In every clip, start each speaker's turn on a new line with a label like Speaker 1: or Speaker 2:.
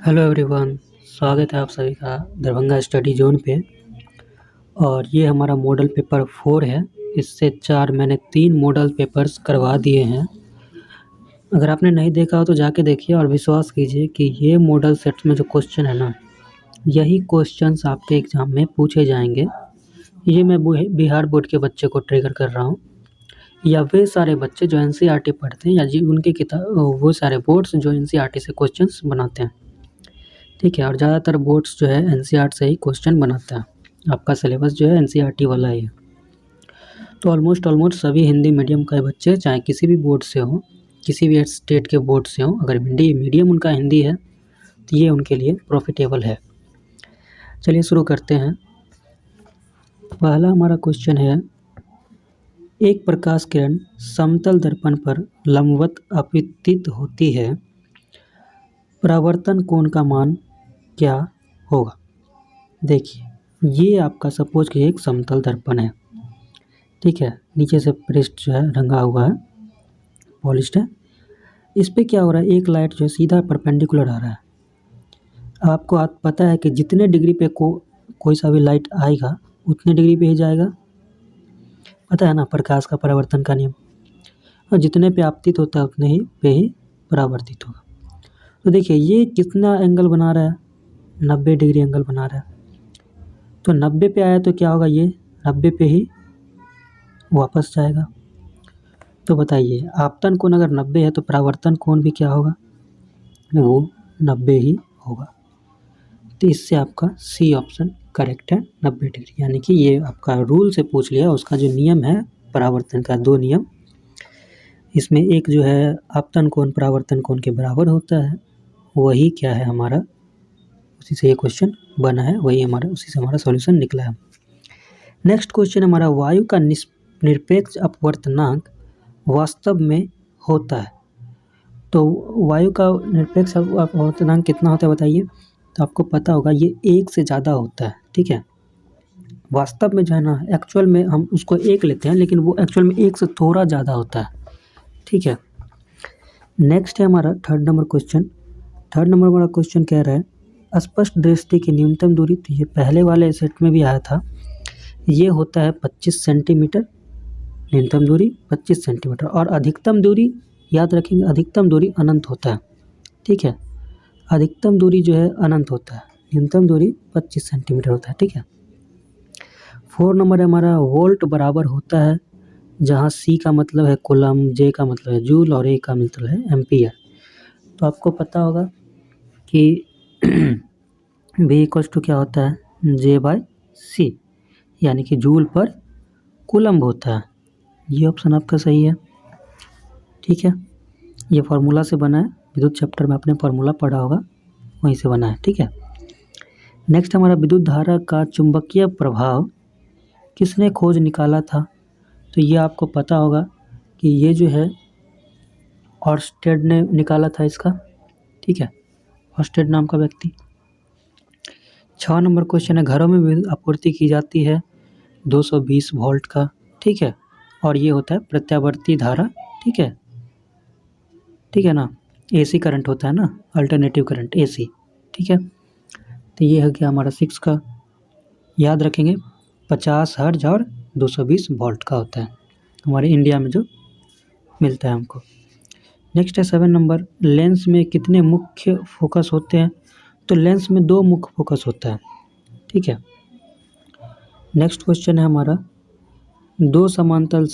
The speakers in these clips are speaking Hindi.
Speaker 1: हेलो एवरीवन, स्वागत है आप सभी का दरभंगा स्टडी जोन पे। और ये हमारा मॉडल पेपर 4 है। इससे 4 मैंने 3 मॉडल पेपर्स करवा दिए हैं। अगर आपने नहीं देखा हो तो जाके देखिए और विश्वास कीजिए कि ये मॉडल सेट्स में जो क्वेश्चन है ना, यही क्वेश्चंस आपके एग्ज़ाम में पूछे जाएंगे। ये मैं बिहार बोर्ड के बच्चे को ट्रिगर कर रहा हूँ, या वे सारे बच्चे जो एनसीईआरटी पढ़ते हैं, या जी उनकी किताब वो सारे बोर्ड्स जो एनसीईआरटी से क्वेश्चंस बनाते हैं। ठीक है, और ज़्यादातर बोर्ड्स जो है एनसीईआरटी से ही क्वेश्चन बनाता है। आपका सिलेबस जो है एनसीईआरटी वाला ही है। तो ऑलमोस्ट सभी हिंदी मीडियम के बच्चे, चाहे किसी भी बोर्ड से हों, किसी भी स्टेट के बोर्ड से हों, अगर हिंदी मीडियम उनका हिंदी है तो ये उनके लिए प्रॉफिटेबल है। चलिए शुरू करते हैं। पहला हमारा क्वेश्चन है, एक प्रकाश किरण समतल दर्पण पर लंबवत आपतित होती है, परावर्तन कोण का मान क्या होगा। देखिए, ये आपका सपोज कि एक समतल दर्पण है। ठीक है, नीचे से पृष्ठ जो है रंगा हुआ है, पॉलिश्ड है। इस पे क्या हो रहा है, एक लाइट जो है सीधा परपेंडिकुलर आ रहा है। आपको पता है कि जितने डिग्री पे कोई सा भी लाइट आएगा उतने डिग्री पे ही जाएगा। पता है ना, प्रकाश का परावर्तन का नियम। और जितने पे आपतित होता है उतने ही पे ही परावर्तित होगा। तो देखिए, ये कितना एंगल बना रहा है, 90 डिग्री एंगल बना रहा है। तो 90 पे आया तो क्या होगा, ये 90 पे ही वापस जाएगा। तो बताइए, आपतन कोण अगर 90 है तो परावर्तन कोण भी क्या होगा, वो 90 ही होगा। तो इससे आपका सी ऑप्शन करेक्ट है, 90 डिग्री। यानी कि ये आपका रूल से पूछ लिया, उसका जो नियम है परावर्तन का, 2 नियम। इसमें एक जो है आपतन कोण परावर्तन कोण के बराबर होता है, वही क्या है हमारा, उसी से ये क्वेश्चन बना है, वही हमारा, उसी से हमारा सॉल्यूशन निकला है। नेक्स्ट क्वेश्चन हमारा, वायु का निरपेक्ष अपवर्तनांक वास्तव में होता है। तो वायु का निरपेक्ष अपवर्तनांक कितना होता है बताइए। तो आपको पता होगा ये 1 से ज़्यादा होता है। ठीक है, वास्तव में जो है ना, एक्चुअल में हम उसको 1 लेते हैं, लेकिन वो एक्चुअल में 1 से थोड़ा ज़्यादा होता है। ठीक है, नेक्स्ट है हमारा third number question. Third number वाला क्वेश्चन कह रहा है, स्पष्ट दृष्टि की न्यूनतम दूरी, तो ये पहले वाले सेट में भी आया था, ये होता है 25 सेंटीमीटर। न्यूनतम दूरी 25 सेंटीमीटर, और अधिकतम दूरी याद रखेंगे, अधिकतम दूरी अनंत होता है। ठीक है, अधिकतम दूरी जो है अनंत होता है, न्यूनतम दूरी 25 सेंटीमीटर होता है। ठीक है, 4 नंबर हमारा, वोल्ट बराबर होता है, जहाँ सी का मतलब है कूलम, जे का मतलब है जूल, और ए का मतलब है एम्पियर। तो आपको पता होगा कि V इक्वल्स टू क्या होता है, J/C, यानी कि जूल पर कूलम्ब होता है। ये ऑप्शन आपका सही है। ठीक है, ये फार्मूला से बना है, विद्युत चैप्टर में आपने फार्मूला पढ़ा होगा, वहीं से बना है। ठीक है, नेक्स्ट हमारा, विद्युत धारा का चुंबकीय प्रभाव किसने खोज निकाला था। तो ये आपको पता होगा कि ये जो है ऑर्स्टेड ने निकाला था इसका। ठीक है, ऑर्स्टेड नाम का व्यक्ति। 6 नंबर क्वेश्चन है, घरों में विद्युत आपूर्ति की जाती है 220 वोल्ट का। ठीक है, और ये होता है प्रत्यावर्ती धारा। ठीक है, ठीक है ना, एसी करंट होता है ना, अल्टरनेटिव करंट, एसी। ठीक है, तो ये है क्या हमारा 6 का, याद रखेंगे 50 हर्ट्ज और 220 वोल्ट का होता है हमारे इंडिया में जो मिलता है हमको। नेक्स्ट है 7 नंबर, लेंस में कितने मुख्य फोकस होते हैं। तो लेंस में 2 मुख्य फोकस होता है। ठीक है, नेक्स्ट क्वेश्चन है हमारा, 2 समांतर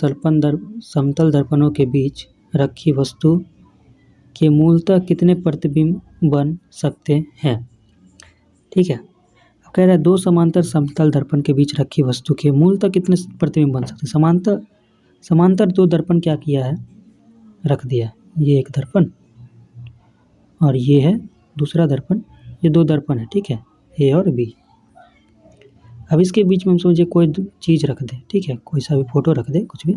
Speaker 1: समतल दर्पणों के बीच रखी वस्तु के मूलतः कितने प्रतिबिंब बन सकते हैं। ठीक है, अब कह रहा है 2 समांतर समतल दर्पण के बीच रखी वस्तु के मूलतः कितने प्रतिबिंब बन सकते हैं। समांतर 2 दर्पण क्या किया है, रख दिया है। ये एक दर्पण और ये है दूसरा दर्पण, ये 2 दर्पण है। ठीक है, ए और बी। अब इसके बीच में हम सोचे कोई चीज़ रख दे। ठीक है, कोई सा भी फोटो रख दे, कुछ भी।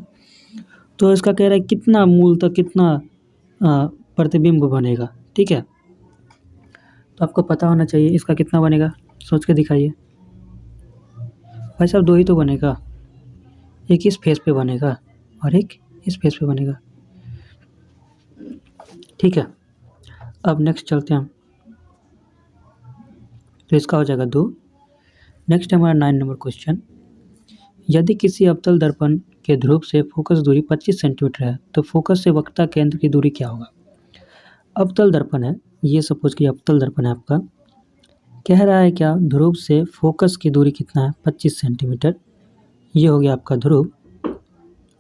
Speaker 1: तो इसका कह रहा है कितना मूलतः कितना प्रतिबिंब बनेगा। ठीक है, तो आपको पता होना चाहिए इसका कितना बनेगा, सोच के दिखाइए। भाई साहब 2 ही तो बनेगा, एक इस फेस पे बनेगा और एक इस फेस पे बनेगा। ठीक है, अब नेक्स्ट चलते हैं हम। तो इसका हो जाएगा 2। नेक्स्ट है हमारा 9 नंबर क्वेश्चन, यदि किसी अवतल दर्पण के ध्रुव से फोकस दूरी 25 सेंटीमीटर है तो फोकस से वक्रता केंद्र की दूरी क्या होगा। अवतल दर्पण है, ये सपोज कि अवतल दर्पण है आपका, कह रहा है क्या ध्रुव से फोकस की दूरी कितना है 25 सेंटीमीटर। ये हो गया आपका ध्रुव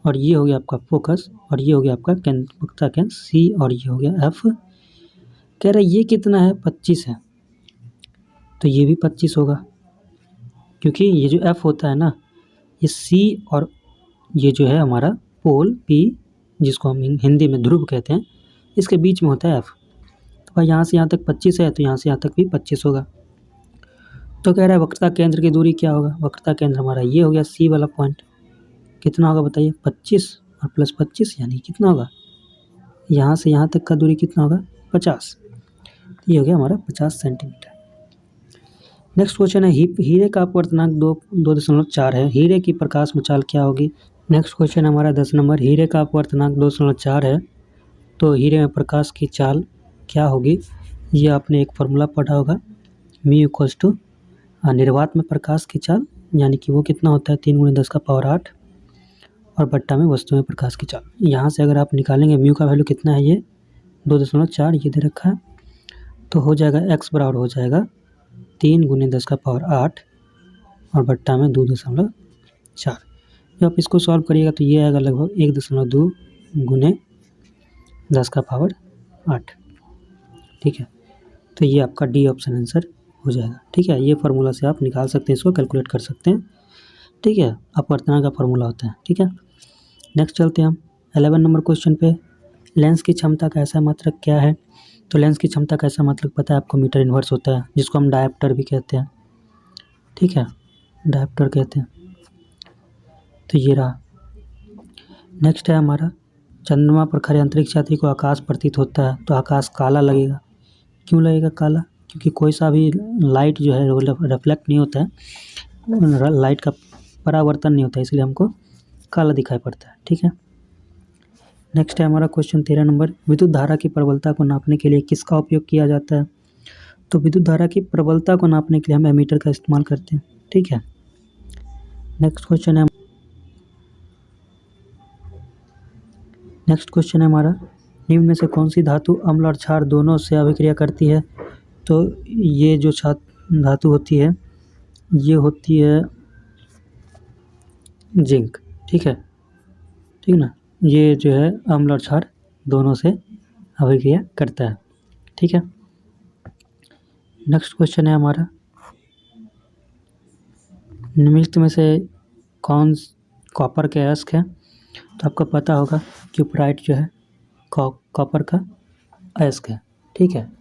Speaker 1: और ये हो गया आपका फोकस और ये हो गया आपका वक्रता केंद्र सी और ये हो गया एफ। कह रहा है ये कितना है 25 है, तो ये भी 25 होगा, क्योंकि ये जो एफ होता है ना, ये सी और ये जो है हमारा पोल पी, जिसको हम हिंदी में ध्रुव कहते हैं, इसके बीच में होता है एफ। तो भाई यहाँ से यहाँ तक 25 है, तो यहाँ से यहाँ तक भी 25 होगा। तो कह रहा है वक्रता केंद्र की दूरी क्या होगा। वक्रता केंद्र हमारा ये हो गया सी वाला पॉइंट, कितना होगा बताइए 25 और प्लस 25 यानी कितना होगा, यहाँ से यहाँ तक का दूरी कितना होगा 50। ये हो गया हमारा 50 सेंटीमीटर। नेक्स्ट क्वेश्चन है हीरे का अपवर्तनांक 2.4 है, हीरे की प्रकाश मचाल क्या होगी। नेक्स्ट क्वेश्चन हमारा 10 नंबर, हीरे का अपवर्तनांक 2.4 है, तो हीरे में प्रकाश की चाल क्या होगी। ये आपने एक फार्मूला पढ़ा होगा, म्यू इक्वल्स टू निर्वात में प्रकाश की चाल, यानी कि वो कितना होता है 3 × 10⁸ और बट्टा में वस्तु में प्रकाश की चाल। यहाँ से अगर आप निकालेंगे म्यू का वैल्यू कितना है, ये 2.4 ये दे रखा है, तो हो जाएगा x बराबर हो जाएगा 3 × 10⁸ और बट्टा में 2.4। जब आप इसको सॉल्व करिएगा तो ये आएगा लगभग 1.2 × 10⁸। ठीक है, तो ये आपका डी ऑप्शन आंसर हो जाएगा। ठीक है, ये फार्मूला से आप निकाल सकते हैं, इसको कैलकुलेट कर सकते हैं। ठीक है, अपवर्तनांक का फार्मूला होता है। ठीक है, नेक्स्ट चलते हैं हम 11 नंबर क्वेश्चन पे, लेंस की क्षमता का ऐसा मात्रक क्या है। तो लेंस की क्षमता का ऐसा मात्रक पता है आपको, मीटर इन्वर्स होता है, जिसको हम डायप्टर भी कहते हैं। ठीक है, डायप्टर कहते हैं। तो ये रहा। नेक्स्ट है हमारा, चंद्रमा पर खड़े अंतरिक्ष यात्री को आकाश प्रतीत होता है, तो आकाश काला लगेगा। क्यों लगेगा काला, क्योंकि कोई सा भी लाइट जो है वो रिफ्लेक्ट नहीं होता है, लाइट का परावर्तन नहीं होता है, इसलिए हमको काला दिखाई पड़ता है। ठीक है, नेक्स्ट है हमारा क्वेश्चन 13 नंबर, विद्युत धारा की प्रबलता को नापने के लिए किसका उपयोग किया जाता है। तो विद्युत धारा की प्रबलता को नापने के लिए हम एमीटर का इस्तेमाल करते हैं। ठीक है, नेक्स्ट क्वेश्चन है हमारा, निम्न में से कौन सी धातु अम्ल और क्षार दोनों से अभिक्रिया करती है। तो ये जो धातु होती है ये होती है जिंक। ठीक है, ठीक ना, ये जो है अम्ल और क्षार दोनों से अभिक्रिया करता है। ठीक है, नेक्स्ट क्वेश्चन है हमारा, निम्नलिखित में से कौन कॉपर के अयस्क है। तो आपको पता होगा क्यूपराइट जो है कॉपर का अयस्क है। ठीक है,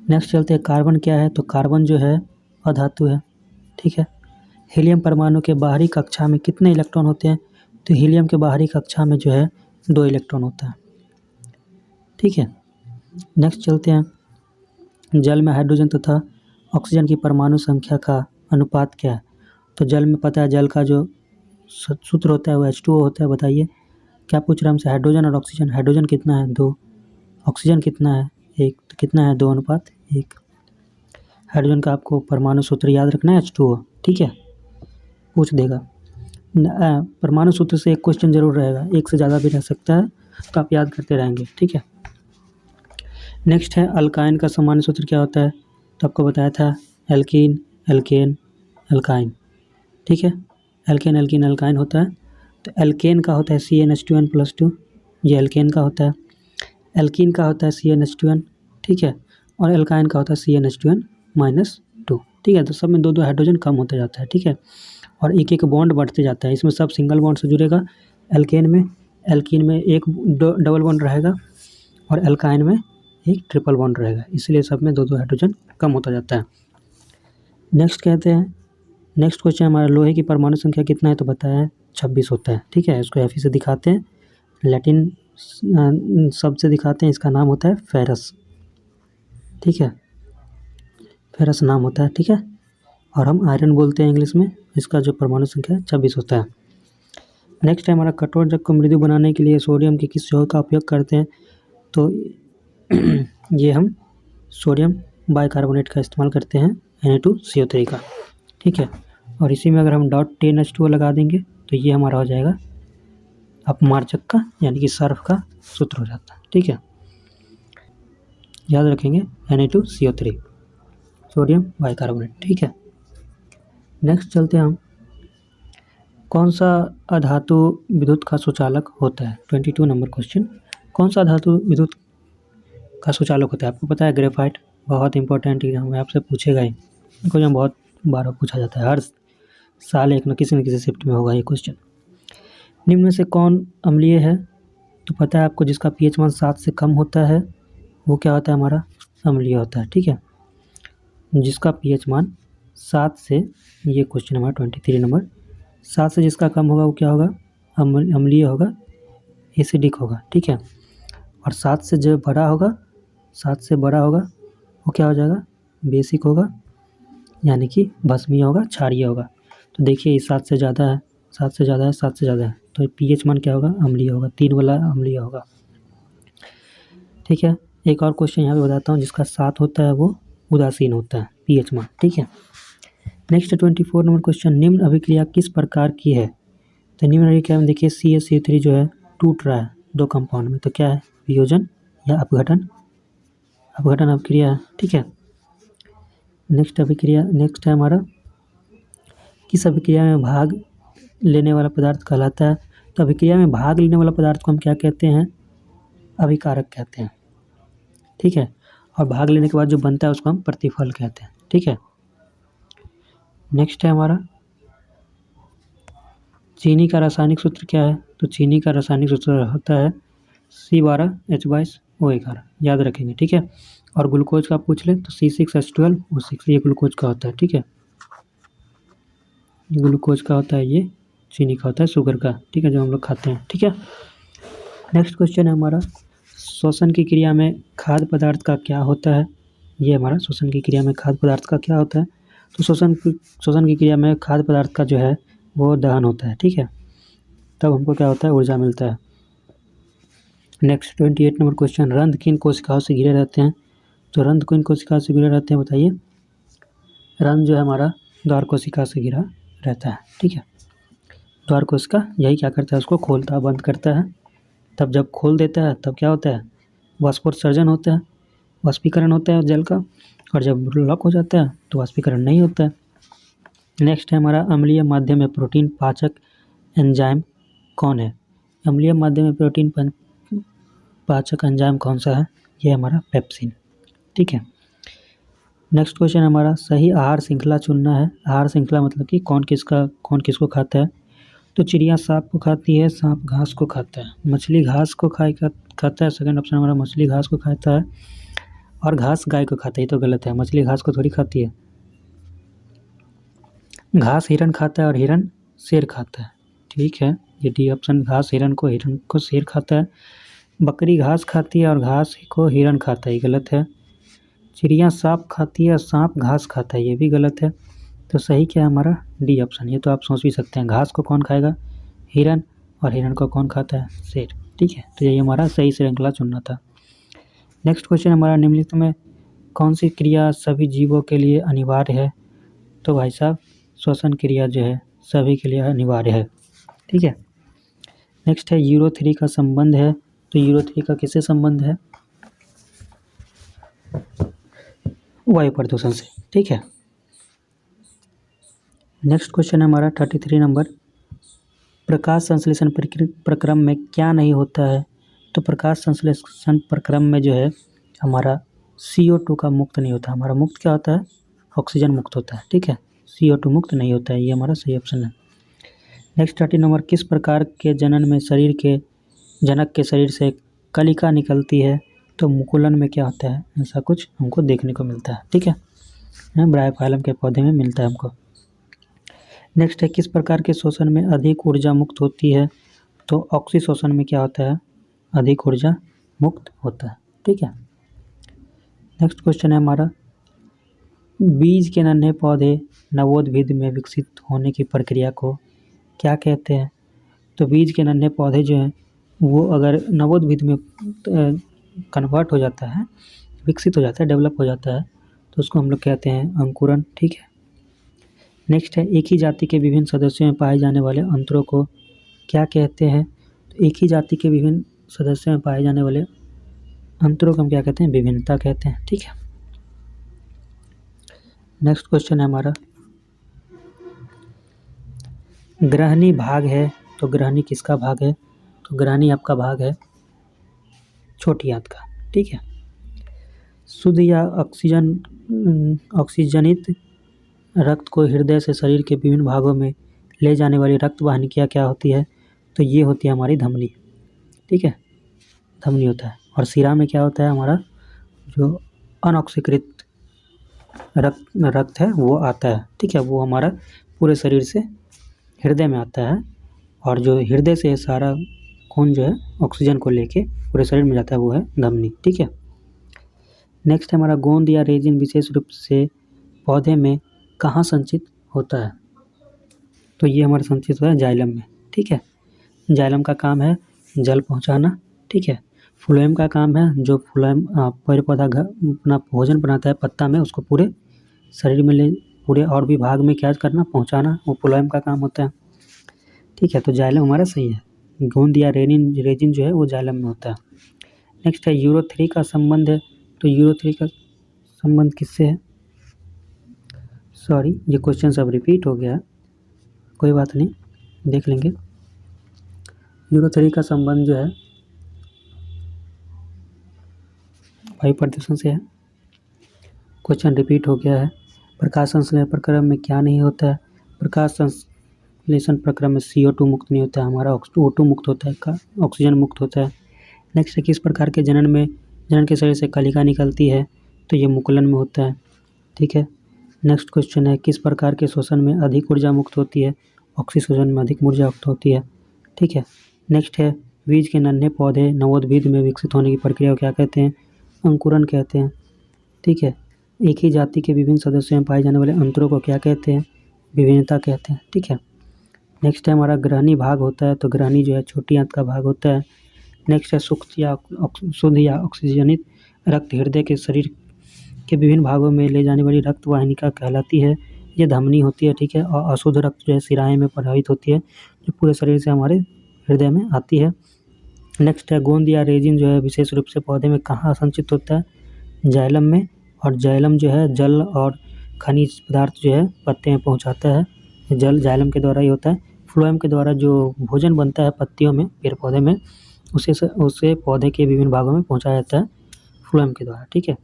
Speaker 1: नेक्स्ट चलते हैं, कार्बन क्या है। तो कार्बन जो है अधातु है। ठीक है, हीलियम परमाणु के बाहरी कक्षा में कितने इलेक्ट्रॉन होते हैं। तो हीलियम के बाहरी कक्षा में जो है 2 इलेक्ट्रॉन होता है। ठीक है, नेक्स्ट चलते हैं, जल में हाइड्रोजन तथा ऑक्सीजन की परमाणु संख्या का अनुपात क्या है। तो जल में पता है, जल का जो सूत्र होता है वो H2O होता है। बताइए क्या पूछ रहा है हमसे, हाइड्रोजन और ऑक्सीजन। हाइड्रोजन कितना है 2, ऑक्सीजन कितना है 1, तो कितना है 2:1। हाइड्रोजन का आपको परमाणु सूत्र याद रखना है H2O। ठीक है, पूछ देगा परमाणु सूत्र से एक क्वेश्चन जरूर रहेगा, एक से ज़्यादा भी रह सकता है, तो आप याद करते रहेंगे। ठीक है, नेक्स्ट है अल्काइन का सामान्य सूत्र क्या होता है। तो आपको बताया था एल्कीन एल्केन अल्काइन। ठीक है, एल्केन एल्कीन अल्काइन होता है। तो एल्केन का होता है CnH2n+2, ये एल्केन का होता है। एल्कीन का होता है CnH2n। ठीक है, और एल्काइन का होता है CnH2n-2। ठीक है, तो सब में 2 हाइड्रोजन कम होता जाता है। ठीक है, और एक एक बॉन्ड बढ़ते जाता है, इसमें सब सिंगल बॉन्ड से जुड़ेगा। एल्केन में एक डबल बॉन्ड रहेगा और एल्काइन में एक ट्रिपल बॉन्ड रहेगा, इसलिए सब में 2 हाइड्रोजन कम होता जाता है। नेक्स्ट कहते हैं, नेक्स्ट क्वेश्चन हमारा, लोहे की परमाणु संख्या कितना है। तो बताया है 26 होता है। ठीक है, इसको Fe से दिखाते हैं, लैटिन शब्द से दिखाते हैं, इसका नाम होता है फेरस। ठीक है, फेरस नाम होता है। ठीक है, और हम आयरन बोलते हैं इंग्लिश में, इसका जो परमाणु संख्या 26 होता है। नेक्स्ट है हमारा, कठोर जग को मृदु बनाने के लिए सोडियम के किस यौगिक का उपयोग करते हैं। तो ये हम सोडियम बाइकार्बोनेट का इस्तेमाल करते हैं Na2CO3 का, ठीक है। और इसी में अगर हम .10H2O लगा देंगे तो ये हमारा हो जाएगा अपमार्जक का यानी कि सर्फ का सूत्र हो जाता है, ठीक है। याद रखेंगे Na2CO3 सोडियम बाइकार्बोनेट, ठीक है। नेक्स्ट चलते हैं हम, कौन सा अधातु विद्युत का सुचालक होता है? 22 नंबर क्वेश्चन, कौन सा धातु विद्युत का सुचालक होता है? आपको पता है ग्रेफाइट, बहुत इंपॉर्टेंट एग्जाम में आपसे पूछेगा ही, क्वेश्चन बहुत बार पूछा जाता है, हर साल एक न किसी शिफ्ट में होगा ये क्वेश्चन। निम्न में से कौन अम्लीय है? तो पता है आपको, जिसका pH मान 7 से कम होता है वो क्या होता है? हमारा अम्लीय होता है, ठीक है। जिसका pH मान 7 से, ये क्वेश्चन हमारा 23 नंबर, 7 से जिसका कम होगा वो क्या होगा? अम्लीय होगा, एसिडिक होगा, ठीक है। और 7 से जो बड़ा होगा, 7 से बड़ा होगा वो क्या हो जाएगा? बेसिक होगा, यानी कि भस्मीय होगा, क्षारीय होगा। तो देखिए ये 7 से ज़्यादा है, 7 से ज़्यादा है, 7 से ज़्यादा है, तो pH मान क्या होगा? अम्लीय होगा, 3 वाला अम्लीय होगा, ठीक है। एक और क्वेश्चन यहाँ पे बताता हूँ, जिसका 7 होता है वो उदासीन होता है pH मान, ठीक है। नेक्स्ट 24 नंबर क्वेश्चन, निम्न अभिक्रिया किस प्रकार की है? तो निम्न अभिक्रिया में देखिए CaCO3 जो है टूट रहा है 2 कंपाउंड में, तो क्या है? वियोजन या अपघटन? अपघटन अभिक्रिया है, ठीक है। नेक्स्ट अभिक्रिया, नेक्स्ट है हमारा, किस अभिक्रिया में भाग लेने वाला पदार्थ कहलाता है? तो अभिक्रिया में भाग लेने वाला पदार्थ को हम क्या कहते हैं? अभिकारक कहते हैं, ठीक है। और भाग लेने के बाद जो बनता है उसको हम प्रतिफल कहते हैं, ठीक है। नेक्स्ट है हमारा, चीनी का रासायनिक सूत्र क्या है? तो चीनी का रासायनिक सूत्र होता है C12H22O11, याद रखेंगे, ठीक है। और ग्लूकोज का पूछ ले तो C6H12O6, ये ग्लूकोज का होता है, ठीक है। ग्लूकोज का होता है, ये चीनी का होता है, शुगर का, ठीक है, जो हम लोग खाते हैं, ठीक है। नेक्स्ट क्वेश्चन है हमारा, श्वसन की क्रिया में खाद्य पदार्थ का क्या होता है? ये हमारा श्वसन की क्रिया में खाद्य पदार्थ का क्या होता है? तो श्वसन की क्रिया में खाद्य पदार्थ का जो है वो दहन होता है, ठीक है, तब हमको क्या होता है? ऊर्जा मिलता है। नेक्स्ट 28 नंबर क्वेश्चन, रंध्र किन कोशिकाओं से घिरे रहते हैं? तो रंध्र किन कोशिकाओं से घिरे रहते हैं बताइए? रंध्र जो है हमारा द्वार कोशिका से घिरा रहता है, ठीक है। द्वार कोशिका यही क्या करता है? उसको खोलता बंद करता है, तब जब खोल देता है तब क्या होता है? वाष्पोत्सर्जन होता है, वाष्पीकरण होता है जल का, और जब लॉक हो जाता है तो वाष्पीकरण नहीं होता है। नेक्स्ट है हमारा, अम्लीय माध्यम में प्रोटीन पाचक एंजाइम कौन है? अम्लीय माध्यम में प्रोटीन पाचक एंजाइम कौन सा है? ये हमारा पेप्सिन, ठीक है। नेक्स्ट क्वेश्चन हमारा, सही आहार श्रृंखला चुनना है। आहार श्रृंखला मतलब कि कौन किसको खाता है? तो चिड़िया सांप को खाती है, सांप घास को खाता है, मछली घास को खाता है, सेकंड ऑप्शन हमारा मछली घास को खाता है, और घास गाय को खाता है, ये तो गलत है, मछली घास को थोड़ी खाती है। घास हिरन खाता है और हिरन शेर खाता है, ठीक है, ये डी ऑप्शन, घास हिरन को शेर खाता है। बकरी घास खाती है और घास को हिरन खाता है, ये गलत है। चिड़िया सांप खाती है और सांप घास खाता है, ये भी गलत है। तो सही क्या है हमारा? D option. ये तो आप सोच भी सकते हैं, घास को कौन खाएगा? हिरन, और हिरन को कौन खाता है? शेर, ठीक है। तो यही हमारा सही श्रृंखला चुनना था। नेक्स्ट क्वेश्चन हमारा, निम्नलिखित में कौन सी क्रिया सभी जीवों के लिए अनिवार्य है? तो भाई साहब श्वसन क्रिया जो है सभी के लिए अनिवार्य है, ठीक है। नेक्स्ट है यूरो3 का संबंध है, तो यूरो3 का किससे संबंध है? वायु प्रदूषण से, ठीक है। नेक्स्ट क्वेश्चन है हमारा 33 नंबर, प्रकाश संश्लेषण प्रक्रम में क्या नहीं होता है? तो प्रकाश संश्लेषण प्रक्रम में जो है हमारा CO2 का मुक्त नहीं होता, हमारा मुक्त क्या होता है? ऑक्सीजन मुक्त होता है, ठीक है, CO2 मुक्त नहीं होता है, ये हमारा सही ऑप्शन है। नेक्स्ट 30 नंबर, किस प्रकार के जनन में जनक के शरीर से कलिका निकलती है? तो मुकुलन में क्या होता है? ऐसा कुछ हमको देखने को मिलता है, ठीक है, ब्रायोफाइलम के पौधे में मिलता है हमको। नेक्स्ट है, किस प्रकार के शोषण में अधिक ऊर्जा मुक्त होती है? तो ऑक्सीशोषण में क्या होता है? अधिक ऊर्जा मुक्त होता है, ठीक है। नेक्स्ट क्वेश्चन है हमारा, बीज के नन्हे पौधे नवोद्भिद में विकसित होने की प्रक्रिया को क्या कहते हैं? तो बीज के नन्हे पौधे जो हैं वो अगर नवोद्भिद में कन्वर्ट हो जाता है, विकसित हो जाता है, डेवलप हो जाता है, तो उसको हम लोग कहते हैं अंकुरन। ठीक है। नेक्स्ट है एक ही जाति के विभिन्न सदस्यों में पाए जाने वाले अंतरों को क्या कहते हैं? तो एक ही जाति के विभिन्न सदस्यों में पाए जाने वाले अंतरों को हम क्या कहते हैं? विभिन्नता कहते हैं। ठीक है। नेक्स्ट क्वेश्चन है हमारा, ग्रहणी भाग है, तो ग्रहणी किसका भाग है? तो ग्रहणी आपका भाग है छोटी आंत का। ठीक है। शुद्ध या ऑक्सीजनित रक्त को हृदय से शरीर के विभिन्न भागों में ले जाने वाली रक्त वाहिनियाँ क्या होती है? तो ये होती है हमारी धमनी। ठीक है, धमनी होता है। और शिरा में क्या होता है? हमारा जो अनऑक्सीकृत रक्त है वो आता है। ठीक है, वो हमारा पूरे शरीर से हृदय में आता है, और जो हृदय से सारा खून जो है ऑक्सीजन को लेके पूरे शरीर में जाता है वो है धमनी। ठीक है। नेक्स्ट है हमारा, गोंद या रेजिन विशेष रूप से पौधे में कहाँ संचित होता है? तो ये हमारा संचित होता है जाइलम में। ठीक है, जाइलम का काम है जल पहुंचाना। ठीक है। फ्लोएम का काम है, जो फ्लोएम पेड़ पौधा अपना भोजन बनाता है पत्ता में, उसको पूरे शरीर में ले, पूरे और भी भाग में क्या करना? पहुंचाना, वो फ्लोएम का काम होता है। ठीक है, तो जाइलम हमारा सही है। गोंद या रेजिन जो है वो जाइलम में होता है। नेक्स्ट है यूरो3 का संबंध है, तो यूरो3 का संबंध किससे है? सॉरी, ये क्वेश्चन सब रिपीट हो गया, कोई बात नहीं, देख लेंगे। यूरो3 का संबंध जो है वायु प्रदूषण से है। क्वेश्चन रिपीट हो गया है। प्रकाश संश्लेषण प्रक्रिया में क्या नहीं होता है? प्रकाश संश्लेषण प्रक्रिया में CO2 मुक्त नहीं होता है, हमारा O2 मुक्त होता है, ऑक्सीजन मुक्त होता है। नेक्स्ट है किस प्रकार के जनन के शरीर से कलिका निकलती है? तो ये मुकुलन में होता है। ठीक है। नेक्स्ट क्वेश्चन है किस प्रकार के शोषण में अधिक ऊर्जा मुक्त होती है? ऑक्सीशोषण में अधिक ऊर्जा मुक्त होती है। ठीक है। नेक्स्ट है बीज के नन्हे पौधे नवोद्भिद में विकसित होने की प्रक्रिया को क्या कहते हैं? अंकुरन कहते हैं। ठीक है। एक ही जाति के विभिन्न सदस्यों में पाए जाने वाले अंतरों को क्या कहते हैं? विभिन्नता कहते हैं। ठीक है। नेक्स्ट है हमारा ग्रहणी भाग होता है, तो ग्रहणी जो है छोटी आंत का भाग होता है। नेक्स्ट है शुद्ध या ऑक्सीजनित रक्त हृदय के शरीर के विभिन्न भागों में ले जाने वाली रक्त वाहिनिका कहलाती है, ये धमनी होती है। ठीक है। और अशुद्ध रक्त जो है शिराएं में प्रवाहित होती है, जो पूरे शरीर से हमारे हृदय में आती है। नेक्स्ट है गोंद या रेजिन जो है विशेष रूप से पौधे में कहाँ संचित होता है? जाइलम में। और जाइलम जो है जल और खनिज पदार्थ जो है पत्ते में पहुँचाता है, जल जाइलम के द्वारा ही होता है। फ्लोएम के द्वारा जो भोजन बनता है पत्तियों में, पेड़ पौधे में, उसे पौधे के विभिन्न भागों में पहुँचाया जाता है फ्लोएम के द्वारा। ठीक है।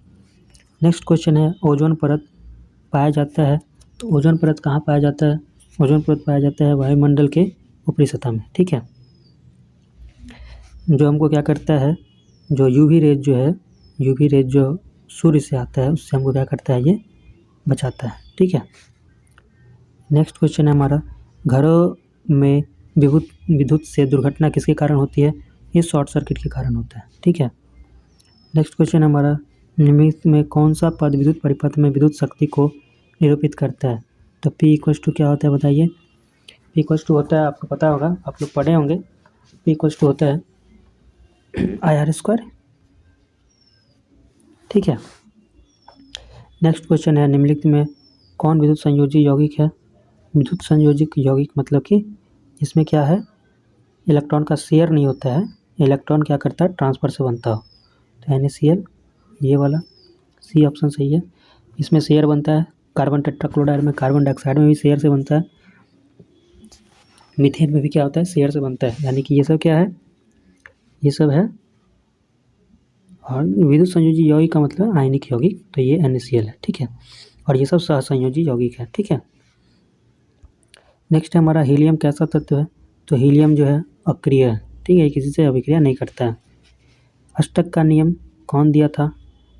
Speaker 1: नेक्स्ट क्वेश्चन है ओजोन परत पाया जाता है, तो ओजोन परत कहाँ पाया जाता है? ओजोन परत पाया जाता है वायुमंडल के ऊपरी सतह में। ठीक है। जो हमको क्या करता है, जो यूवी रेज जो सूर्य से आता है उससे हमको क्या करता है? ये बचाता है। ठीक है। नेक्स्ट क्वेश्चन है हमारा, घरों में विद्युत से दुर्घटना किसके कारण होती है? ये शॉर्ट सर्किट के कारण होता है। ठीक है। नेक्स्ट क्वेश्चन हमारा, निम्नलिखित में कौन सा पद विद्युत परिपथ में विद्युत शक्ति को निरूपित करता है? तो P क्या होता है बताइए? P होता है, आपको पता होगा, आप लोग पढ़े होंगे। P होता है IR²। ठीक है। नेक्स्ट क्वेश्चन है निम्नलिखित में कौन विद्युत संयोजी यौगिक है? विद्युत संयोजिक यौगिक मतलब कि इसमें क्या है? इलेक्ट्रॉन का शेयर नहीं होता है, इलेक्ट्रॉन क्या करता है? ट्रांसफर से बनता हो। तो NaCl, ये वाला सी ऑप्शन सही है। इसमें शेयर बनता है, कार्बन टेट्राक्लोराइड में, कार्बन डाइऑक्साइड में भी शेयर से बनता है, मीथेन में भी क्या होता है? शेयर से बनता है। यानी कि ये सब क्या है? ये सब है। और विद्युत संयोजी यौगिक का मतलब आयनिक यौगिक, तो ये NaCl है। ठीक है। और ये सब सहसंयोजी यौगिक है। ठीक है। नेक्स्ट है हमारा हीलियम कैसा तत्व है? तो हीलियम जो है अक्रिय है। ठीक है, किसी से अभिक्रिया नहीं करता है। अष्टक का नियम कौन दिया था?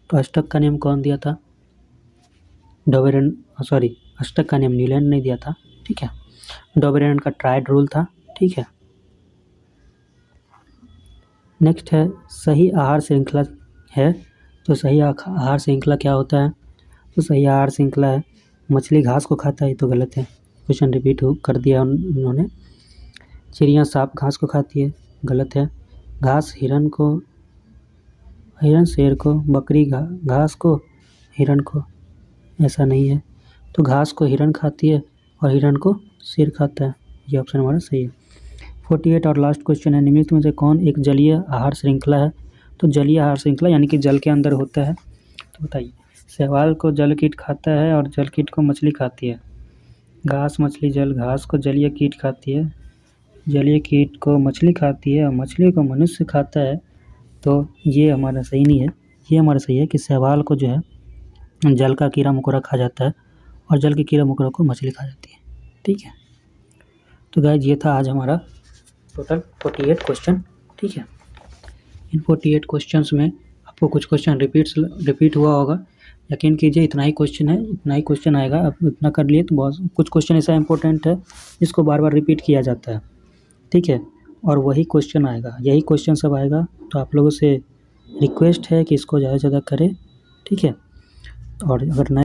Speaker 1: तो अष्टक का नियम कौन दिया था? अष्टक का नियम न्यूलैंड ने दिया था। ठीक है। डोबेरेन का ट्राइड रूल था। ठीक है। नेक्स्ट है सही आहार श्रृंखला है, तो सही आहार श्रृंखला क्या होता है? तो सही आहार श्रृंखला है मछली घास को खाता है, तो गलत है, क्वेश्चन रिपीट कर दिया उन्होंने। चिड़िया सांप घास को खाती है, गलत है। घास हिरन शेर को, बकरी घास को, हिरन को, ऐसा नहीं है। तो घास को हिरण खाती है और हिरण को शेर खाता है। ये ऑप्शन हमारा सही है। 48 और लास्ट क्वेश्चन है, निम्नलिखित में से कौन एक जलीय आहार श्रृंखला है? तो जलीय आहार श्रृंखला यानी कि जल के अंदर होता है। तो बताइए, शैवाल को जल कीट खाता है और जल कीट को मछली खाती है। घास मछली जल, घास को जलीय कीट खाती है, जलीय कीट को मछली खाती है और मछली को मनुष्य खाता है। तो ये हमारा सही नहीं है। ये हमारा सही है कि शैवाल को जो है जल का कीड़ा मकोड़ा खा जाता है और जल के कीड़ा मकोड़ा को मछली खा जाती है। ठीक है, तो गाइस ये था आज हमारा टोटल 48 क्वेश्चन। ठीक है, इन 48 क्वेश्चंस में आपको कुछ क्वेश्चन रिपीट हुआ होगा। यकीन कीजिए इतना ही क्वेश्चन है, इतना ही क्वेश्चन आएगा। आप इतना कर लिए तो बहुत कुछ क्वेश्चन ऐसा इंपॉर्टेंट है जिसको बार बार रिपीट किया जाता है। ठीक है, और वही क्वेश्चन आएगा, यही क्वेश्चन सब आएगा। तो आप लोगों से रिक्वेस्ट है कि इसको ज़्यादा से ज़्यादा करें। ठीक है, और अगर नए